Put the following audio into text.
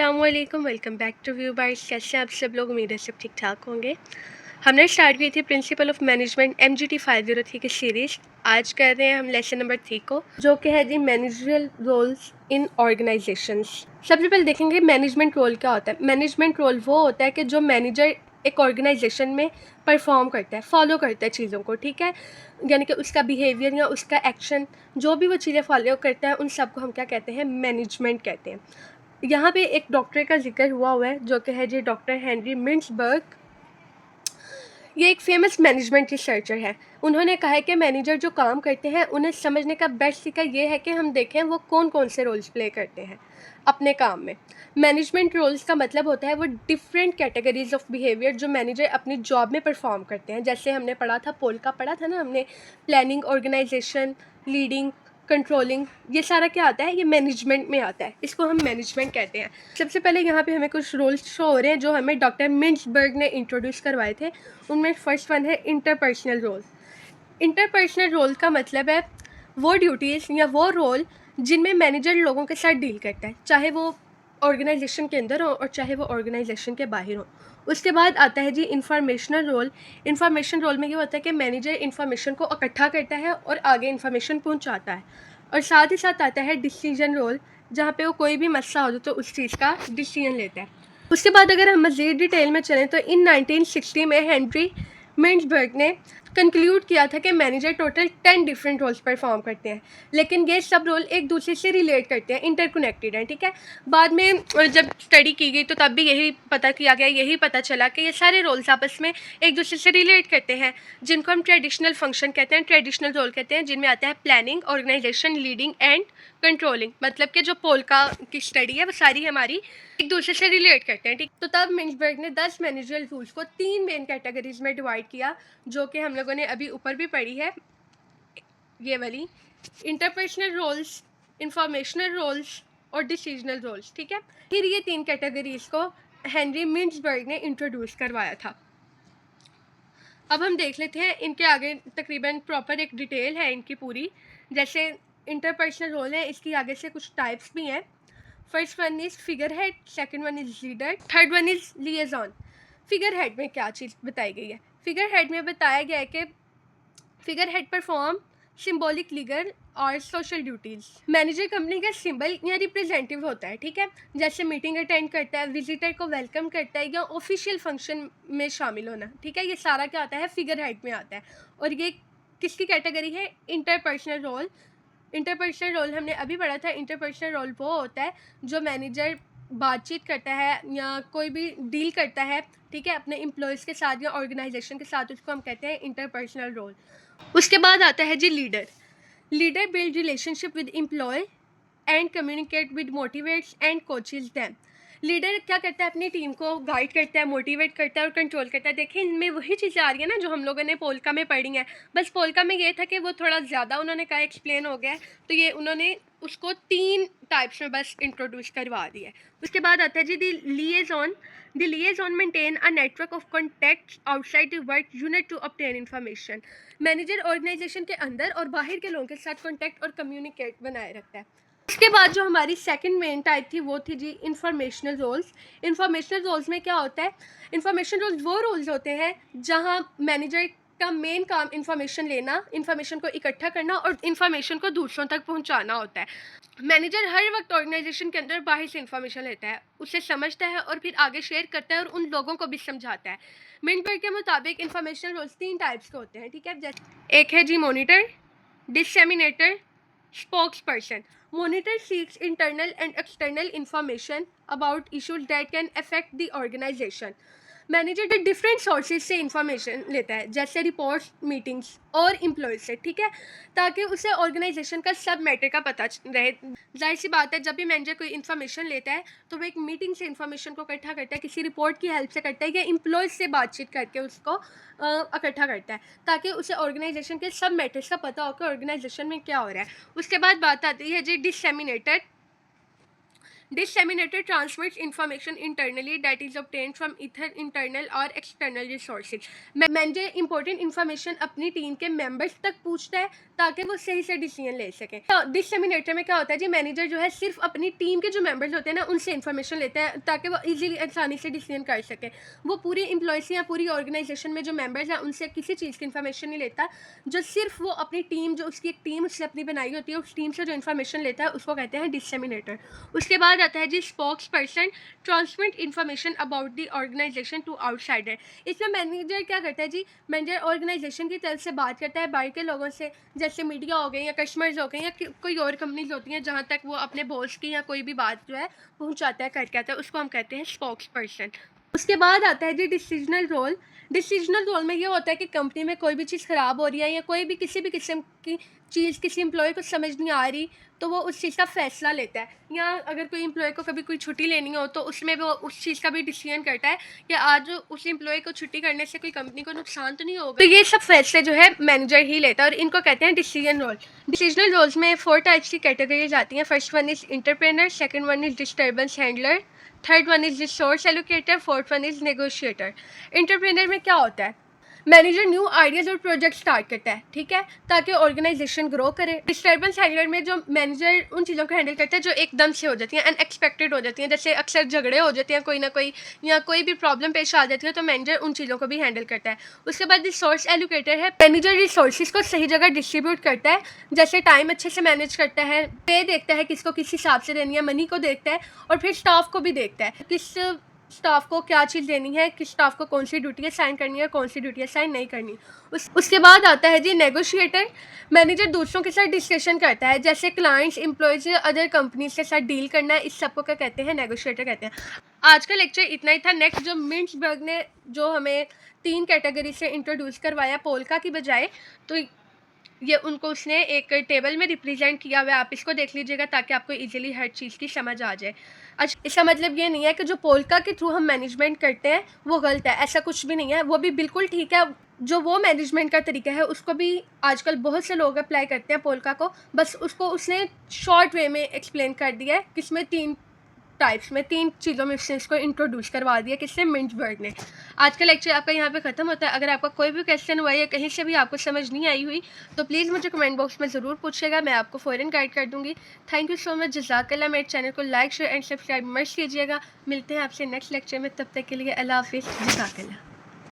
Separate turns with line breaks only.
अस्सलामुअलैकुम, welcome back to view bytes. कैसे आप सब लोग? उम्मीद है सब ठीक ठाक होंगे। हमने स्टार्ट की थी प्रिंसिपल ऑफ मैनेजमेंट MGT 503 की सीरीज़। आज कर रहे हैं हम लेसन नंबर 3 को, जो कि है जी मैनेजरियल रोल्स इन ऑर्गेनाइजेशंस। सबसे पहले देखेंगे मैनेजमेंट रोल क्या होता है। मैनेजमेंट रोल वो होता है कि जो मैनेजर एक ऑर्गेनाइजेशन में परफॉर्म करता है, फॉलो करता है चीज़ों को, ठीक है। यानी कि उसका बिहेवियर या उसका एक्शन, जो भी वो चीज़ें फॉलो करता है, उन सब को हम क्या कहते हैं? मैनेजमेंट कहते हैं। यहाँ पे एक डॉक्टर का जिक्र हुआ है, जो कि है जी डॉक्टर हेनरी मिंट्सबर्ग। ये एक फेमस मैनेजमेंट रिसर्चर है। उन्होंने कहा है कि मैनेजर जो काम करते हैं, उन्हें समझने का बेस्ट तरीका ये है कि हम देखें वो कौन कौन से रोल्स प्ले करते हैं अपने काम में। मैनेजमेंट रोल्स का मतलब होता है वो डिफरेंट कैटेगरीज ऑफ बिहेवियर जो मैनेजर अपनी जॉब में परफॉर्म करते हैं। जैसे हमने पढ़ा था, पोल का पढ़ा था ना हमने, प्लानिंग, ऑर्गेनाइजेशन, लीडिंग, कंट्रोलिंग, ये सारा क्या आता है? ये मैनेजमेंट में आता है। इसको हम मैनेजमेंट कहते हैं। सबसे पहले यहाँ पे हमें कुछ रोल्स शो हो रहे हैं जो हमें डॉक्टर मिंट्सबर्ग ने इंट्रोड्यूस करवाए थे। उनमें फर्स्ट वन है इंटरपर्सनल रोल। इंटरपर्सनल रोल का मतलब है वो ड्यूटीज़ या वो रोल जिनमें मैनेजर लोगों के साथ डील करता है, चाहे वो ऑर्गेनाइजेशन के अंदर हो और चाहे वो ऑर्गेनाइजेशन के बाहर हो। उसके बाद आता है जी इंफॉर्मेशनल रोल। इंफॉर्मेशन रोल में ये होता है कि मैनेजर इंफॉर्मेशन को इकट्ठा करता है और आगे इंफॉर्मेशन पहुंचाता है। और साथ ही साथ आता है डिसीजन रोल, जहाँ पे वो कोई भी मसला हो तो उस चीज़ का डिसीजन लेता है। उसके बाद अगर हम मज़ीद डिटेल में चलें तो इन 1960 में हेनरी मिंट्सबर्ग ने कंक्लूड किया था कि manager total 10 different roles perform करते हैं, लेकिन ये सब रोल एक दूसरे से रिलेट करते हैं, इंटरकनेक्टेड हैं, ठीक है। बाद में जब स्टडी की गई तो तब भी यही पता किया गया, यही पता चला कि ये सारे रोल्स आपस में एक दूसरे से रिलेट करते हैं, जिनको हम ट्रेडिशनल फंक्शन कहते हैं, ट्रेडिशनल रोल कहते हैं, जिनमें आता है planning, organisation, leading and controlling. मतलब कि जो पोल्का की स्टडी है वो सारी हमारी एक दूसरे से रिलेट करते हैं, ठीक। तो तब मिंट्सबर्ग ने 10 मैनेजरियल रूल्स को 3 मेन कैटेगरीज में डिवाइड किया, जो कि हम लोगों ने अभी ऊपर भी पढ़ी है, ये वाली इंटरपर्सनल रोल्स, इंफॉर्मेशनल रोल्स और डिसीजनल रोल्स, ठीक है। फिर ये 3 कैटेगरीज को हेनरी मिंट्सबर्ग ने इंट्रोड्यूस करवाया था। अब हम देख लेते हैं इनके आगे, तकरीबन प्रॉपर एक डिटेल है इनकी पूरी। जैसे इंटरपर्सनल रोल है, इसकी आगे से कुछ टाइप्स भी हैं। First one is figure head, second one is leader, third one is liaison. Figure head में क्या चीज़ बताई गई है? फिगर हेड में बताया गया है कि figure head perform symbolic legal और सोशल ड्यूटीज़। मैनेजर कंपनी का सिंबल या रिप्रेजेंटेटिव होता है, ठीक है। जैसे मीटिंग अटेंड करता है, विजिटर को वेलकम करता है या ऑफिशियल फंक्शन में शामिल होना, ठीक है। ये सारा क्या आता है? फिगर हेड में आता है। और ये किसकी कैटेगरी है? Interpersonal role. इंटरपर्सनल रोल हमने अभी पढ़ा था। इंटरपर्सनल रोल वो होता है जो मैनेजर बातचीत करता है या कोई भी डील करता है, ठीक है, अपने एम्प्लॉयज़ के साथ या ऑर्गेनाइजेशन के साथ, उसको हम कहते हैं इंटरपर्सनल रोल। उसके बाद आता है जी leader. Leader build relationship with employ and communicate with motivates and coaches them. Leader क्या करता है? अपनी टीम को गाइड करता है, मोटिवेट करता है और कंट्रोल करता है। देखिए इनमें वही चीज़ें आ रही है ना जो हम लोगों ने पोल्का में पढ़ी हैं। बस पोल्का में ये था कि वो थोड़ा ज़्यादा उन्होंने कहा एक्सप्लेन हो गया है, तो ये उन्होंने उसको 3 टाइप्स में बस इंट्रोड्यूस करवा दिया है। उसके बाद आता है जी the liaison. The liaison maintain a network of contacts outside the work unit to obtain information. Manager organization के अंदर और बाहर के लोगों के साथ कॉन्टैक्ट और कम्युनिकेट बनाए रखता है। उसके बाद जो हमारी सेकंड मेन टाइप थी वो थी जी इंफॉर्मेशनल रोल्स। इंफॉर्मेशनल रोल्स में क्या होता है? इंफॉर्मेशन रोल्स वो रोल्स होते हैं जहां मैनेजर का मेन काम इंफॉर्मेशन लेना, इंफॉर्मेशन को इकट्ठा करना और इंफॉर्मेशन को दूसरों तक पहुंचाना होता है। मैनेजर हर वक्त ऑर्गेनाइजेशन के अंदर बाहर से इंफॉर्मेशन लेता है, उसे समझता है और फिर आगे शेयर करता है और उन लोगों को भी समझाता है। मिंटबर्ग के मुताबिक इंफॉर्मेशनल रोल्स 3 टाइप्स के होते हैं, ठीक है। जैसे एक है जी monitor, डिससेमिनेटर, spokesperson. Monitor seeks internal and external information about issues that can affect the organization. Manager different sources से इंफॉर्मेशन लेता है, जैसे रिपोर्ट्स, मीटिंग्स और एम्प्लॉयज़ से, ठीक है, ताकि उसे ऑर्गेनाइजेशन का सब मैटर का पता रहे। जाहिर सी बात है, जब भी मैनेजर कोई इन्फॉर्मेशन लेता है तो वो एक मीटिंग से इन्फॉर्मेशन को इकट्ठा करता है, किसी रिपोर्ट की हेल्प से करता है या एम्प्लॉयज़ से बातचीत करके उसको इकट्ठा करता है, ताकि उसे ऑर्गेनाइजेशन के सब मैटर्स का पता हो कि ऑर्गेनाइजेशन में क्या हो रहा है। उसके बाद बात आती है जी डिससेमिनेटर। Disseminator transmits information internally that is obtained from either internal or external resources. Manager important information अपनी टीम के मेंबर्स तक पूछता है ताकि वो सही से डिसीजन ले सके। डिसेमिनेटर में क्या होता है जी, मैनेजर जो है सिर्फ अपनी टीम के जो मेंबर्स होते हैं ना उनसे इन्फॉर्मेशन लेता है ताकि वो इजीली आसानी से डिसीजन कर सके। वो पूरी एम्प्लॉयज़ या पूरी ऑर्गेनाइजेशन में जो मेंबर्स हैं उनसे किसी चीज़ की इन्फॉर्मेशन नहीं लेता। जो सिर्फ वो अपनी टीम, जो उसकी एक टीम उससे अपनी बनाई होती है, उस टीम से जो इन्फॉर्मेशन लेता है उसको कहते हैं डिसेमिनेटर। उसके बाद आता है जी spokesperson, transmit information about the organization to outsider. इसमें मैनेजर क्या करता है जी, मैनेजर ऑर्गेनाइजेशन की तरफ से बात करता है बाहर के लोगों से, जैसे मीडिया हो गए या कस्टमर्स हो गए या कोई और कंपनीज होती हैं, जहाँ तक वो अपने बॉस की या कोई भी बात जो है पहुँचाता है, करके आता है, उसको हम कहते हैं स्पोक्स पर्सन। उसके बाद आता है जी डिसीजनल रोल। डिसीजनल रोल में ये होता है कि कंपनी में कोई भी चीज़ ख़राब हो रही है या कोई भी किसी भी किस्म की चीज़ किसी एम्प्लॉय को समझ नहीं आ रही तो वो उस चीज़ का फ़ैसला लेता है। या अगर कोई एम्प्लॉय को कभी कोई छुट्टी लेनी हो तो उसमें वो उस चीज़ का भी डिसीजन करता है कि आज उस एम्प्लॉय को छुट्टी करने से कोई कंपनी को नुकसान तो नहीं होगा। तो ये सब फैसले जो है मैनेजर ही लेता है और इनको कहते हैं डिसीजन रोल। डिसीजनल रोल्स में 4 टाइप्स की कैटेगरीज आती हैं। First one is entrepreneur, second one is disturbance handler, third one is resource allocator, fourth one is negotiator. Entrepreneur में क्या होता है, मैनेजर न्यू आइडियाज़ और प्रोजेक्ट स्टार्ट करता है, ठीक है, ताकि ऑर्गेनाइजेशन ग्रो करे। डिस्टर्बेंस हैंडलर में जो मैनेजर उन चीज़ों को हैंडल करता है जो एकदम से हो जाती हैं, अनएक्सपेक्टेड हो जाती हैं, जैसे अक्सर झगड़े हो जाते हैं कोई ना कोई या कोई भी प्रॉब्लम पेश आ जाती है तो मैनेजर उन चीज़ों को भी हैंडल करता है। उसके बाद रिसोर्स एलोकेटर है, मैनेजर रिसोर्सेज को सही जगह डिस्ट्रीब्यूट करता है, जैसे टाइम अच्छे से मैनेज करता है, पे देखता है किसको किस हिसाब से देनी है, मनी को देखता है और फिर स्टाफ को भी देखता है, किस स्टाफ को क्या चीज़ देनी है, किस स्टाफ को कौन सी ड्यूटी असाइन करनी है, कौन सी ड्यूटी असाइन नहीं करनी। उसके बाद आता है जी नेगोशिएटर। मैनेजर दूसरों के साथ डिस्कशन करता है, जैसे क्लाइंट्स, एम्प्लॉयज़ या अदर कंपनीज के साथ डील करना है, इस सबको क्या कहते हैं, नेगोशिएटर कहते हैं। आज का लेक्चर इतना ही था। नेक्स्ट जो मिंट्सबर्ग ने जो हमें 3 कैटेगरी से इंट्रोड्यूस करवाया पोल्का की बजाय, तो ये उनको उसने एक टेबल में रिप्रेजेंट किया हुआ है, आप इसको देख लीजिएगा ताकि आपको इजीली हर चीज़ की समझ आ जाए। अच्छा, इसका मतलब ये नहीं है कि जो पोल्का के थ्रू हम मैनेजमेंट करते हैं वो गलत है, ऐसा कुछ भी नहीं है, वो भी बिल्कुल ठीक है। जो वो मैनेजमेंट का तरीका है उसको भी आजकल बहुत से लोग अप्लाई करते हैं पोल्का को, बस उसको उसने शॉर्ट वे में एक्सप्लेन कर दिया है, किसमें 3 टाइप्स में 3 चीज़ों में उसने इसको इंट्रोड्यूस करवा दिया, किसने, मिंट्सबर्ग ने। आज का लेक्चर आपका यहाँ पे ख़त्म होता है। अगर आपका कोई भी क्वेश्चन हुआ या कहीं से भी आपको समझ नहीं आई हुई तो प्लीज़ मुझे कमेंट बॉक्स में ज़रूर पूछिएगा, मैं आपको फ़ौरन गाइड कर दूँगी। थैंक यू सो मच, जज़ाकल्लाह। मेरे चैनल को like, share and subscribe must कीजिएगा। मिलते हैं आपसे नेक्स्ट लेक्चर में, तब तक के लिए अल्लाह हाफ़िज़, जज़ाकल्लाह।